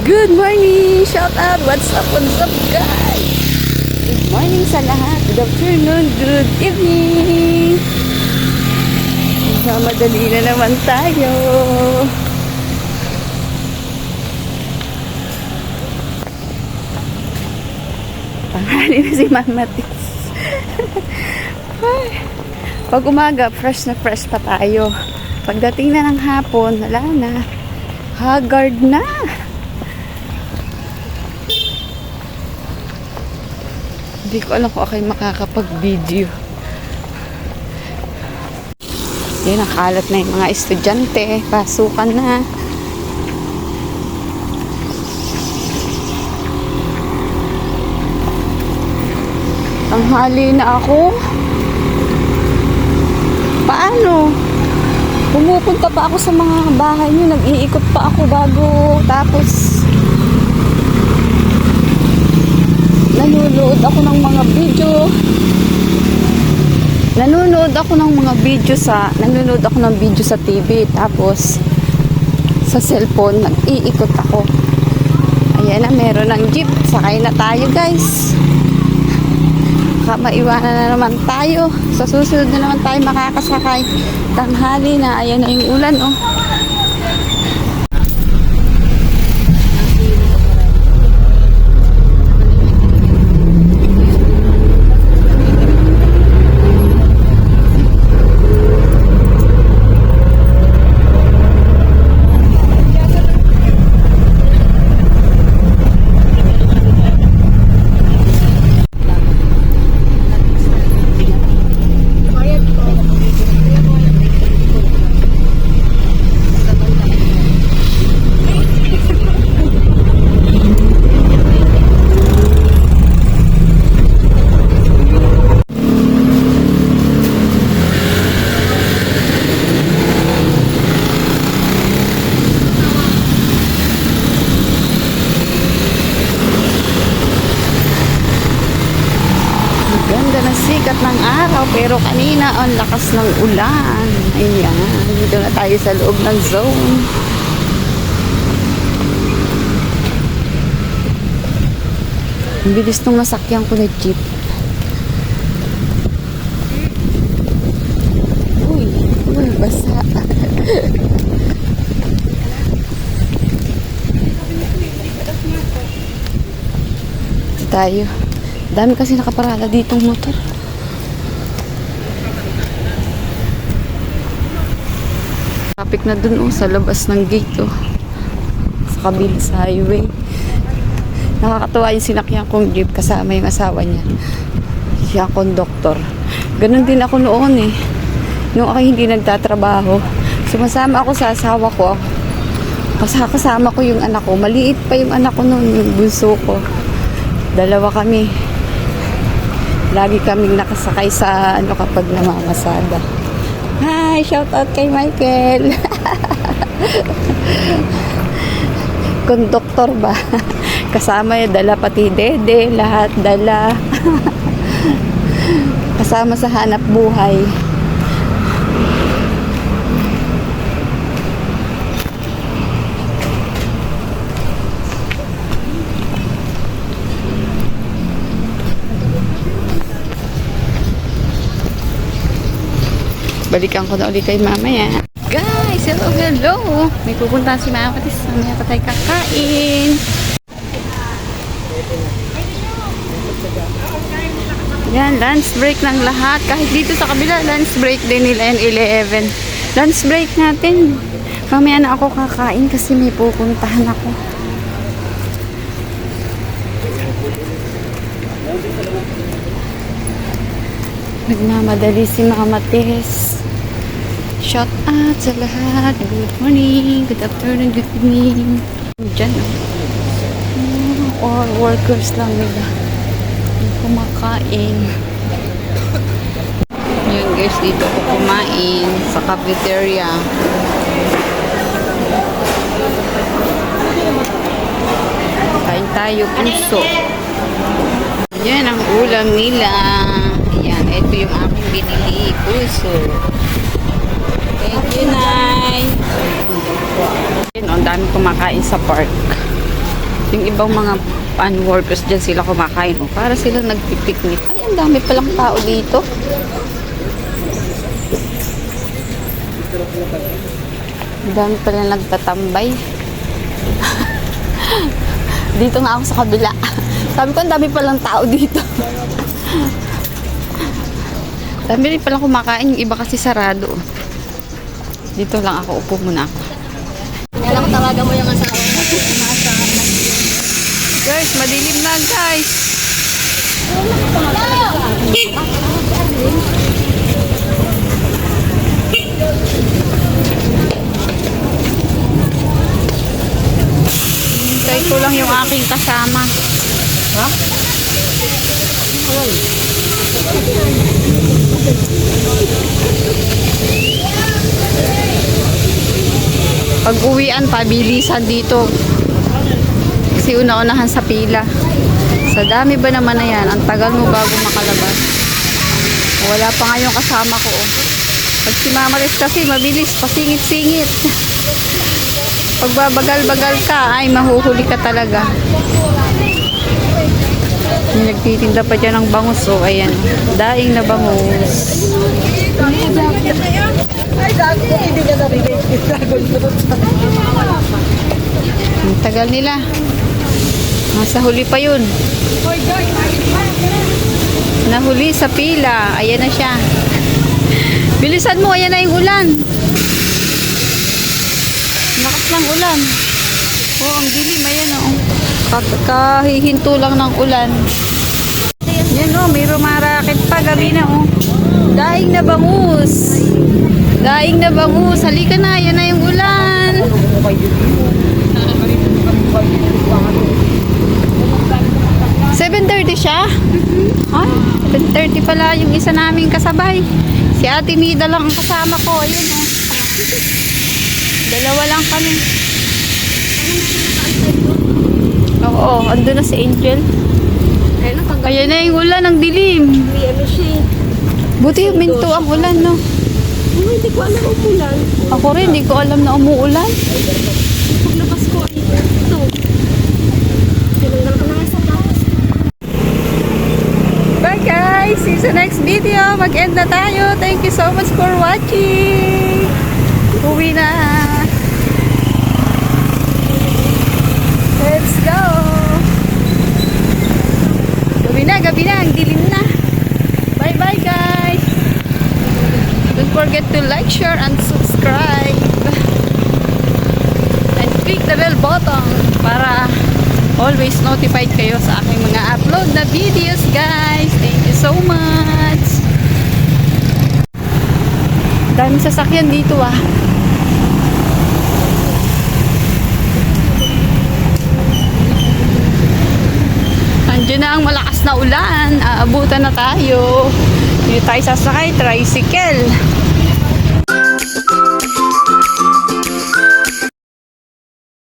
Good morning! Shout out! What's up guys? Good morning sa lahat. Good afternoon, good evening. Mamadali na naman tayo. Tanghali na si Mama Tis. Pag umaga, fresh na fresh pa tayo. Pagdating na ng hapon, wala na. Haggard na. Hindi ko alam kung ako makakapag-video. Yan, nakalat na yung mga estudyante. Pasukan na. Tanghali na ako. Paano? Pumupunta pa ako sa mga bahay niyo. Nag-iikot pa ako bago tapos nanonood ako ng mga video. Nanonood ako ng video sa TV, tapos sa cellphone nag-iikot ako. Ayan na, meron ng jeep. Sakay na tayo, guys. Maiwanan na naman tayo. Sa susunod na naman tayo makakasakay. Tanghali na. Ayan na yung ulan, oh. Ganda ng sikat ng araw, pero kanina ang lakas ng ulan. Ayan, dito na tayo sa loob ng zone. Ang bilis nung nasakyan ko na jeep. Uy, basa. Tayo. Dami kasi nakaparada ditong motor. Traffic na dun, oh, sa labas ng gate, oh. Sa kabila sa highway. Nakakatuwa yung sinakyan kong jeep kasama yung asawa niya. Siya conductor. Ganon din ako noon, eh. Nung ako hindi nagtatrabaho, sumasama ako sa asawa ko. Kasama ko yung anak ko. Maliit pa yung anak ko noon, yung bunso ko. Dalawa kami. Lagi kaming nakasakay sa kapag namamasada. Hi! Shout out kay Michael! Konduktor ba? Kasama yung dala, pati dede, lahat dala. Kasama sa hanap buhay. Balikan ko na ulit kay mamaya. Guys, hello! May pupuntahan si Mama Tis. Mamaya pa tayo kakain. Yan, lunch break ng lahat. Kahit dito sa kabila, lunch break din nila N11. Lunch break natin. Mamaya na ako kakain kasi may pupuntahan ako. Nagmamadali si Mama Tis. Shout out sa lahat. Good morning, good afternoon, good evening. Diyan, or workers lang nila yung kumakain. Yun guys, dito ko kumain sa cafeteria. Kain tayo puso. Yan ang ulam nila. Yan, ito yung aking binili, puso. Thank you, Nay. Ang dami kumakain sa park. Yung ibang mga workers dyan sila kumakain. Oh, para silang nagpipiknik. Ay, ang dami palang tao dito. Ang dami pala nagtatambay. Dito nga ako sa kabila. Sabi ko, ang dami palang tao dito. Dami rin palang kumakain. Yung iba kasi sarado. Dito lang ako. Upo muna ako. Kailangan ko tawagan mo yung asawa mo. Guys, madilim na guys. Hintay ko lang yung aking kasama. Ha? Pag uwian, pabilisan dito. Kasi una-unahan sa pila. Sa dami ba naman na yan? Ang tagal mo bago makalabas. Wala pa nga yung kasama ko. Oh. Pag si Mamaris kasi, mabilis, pasingit-singit. Pag babagal-bagal ka, ay mahuhuli ka talaga. May nagtitinda pa dyan ng bangus. Oh, ayan. Daing na bangus. Ang tagal nila. Nasa huli pa yun. Nahuli sa pila. Ayan na siya. Bilisan mo. Ayan na yung ulan. Lakas ng ulan. Oh, ang dilim. Ayan oh. Kahihinto lang ng ulan. Yan oh. May rumarakit pa. Gabi na oh. Daing na bangus. Daing na bangus. Halika na. Ayan na yung ulan. 7:30 siya? Ay, 7:30 pala yung isa naming kasabay. Si Ate Mida lang ang kasama ko. Ayun oh. Dalawa lang kami. Oo, andun na si Angel. Ayan na yung ulan, ang dilim. Buti huminto ang ulan, no? Hindi ko alam umulan. Ako rin, hindi ko alam na umuulan. Paglabas ko ay ito. Tinanggal ko na nga sa taas. Bye guys! See you sa next video. Mag-end na tayo. Thank you so much for watching. Uwi na. Let's go. Gabi na. Ang dilim na. Bye-bye guys. Don't forget to like, share, and subscribe. And click the bell button para always notified kayo sa aking mga upload na videos guys. Thank you so much. Daming sasakyan dito ah. Andiyan na ang malakas na ulan. Aabutan na tayo. Dito tayo sasakay, tricycle.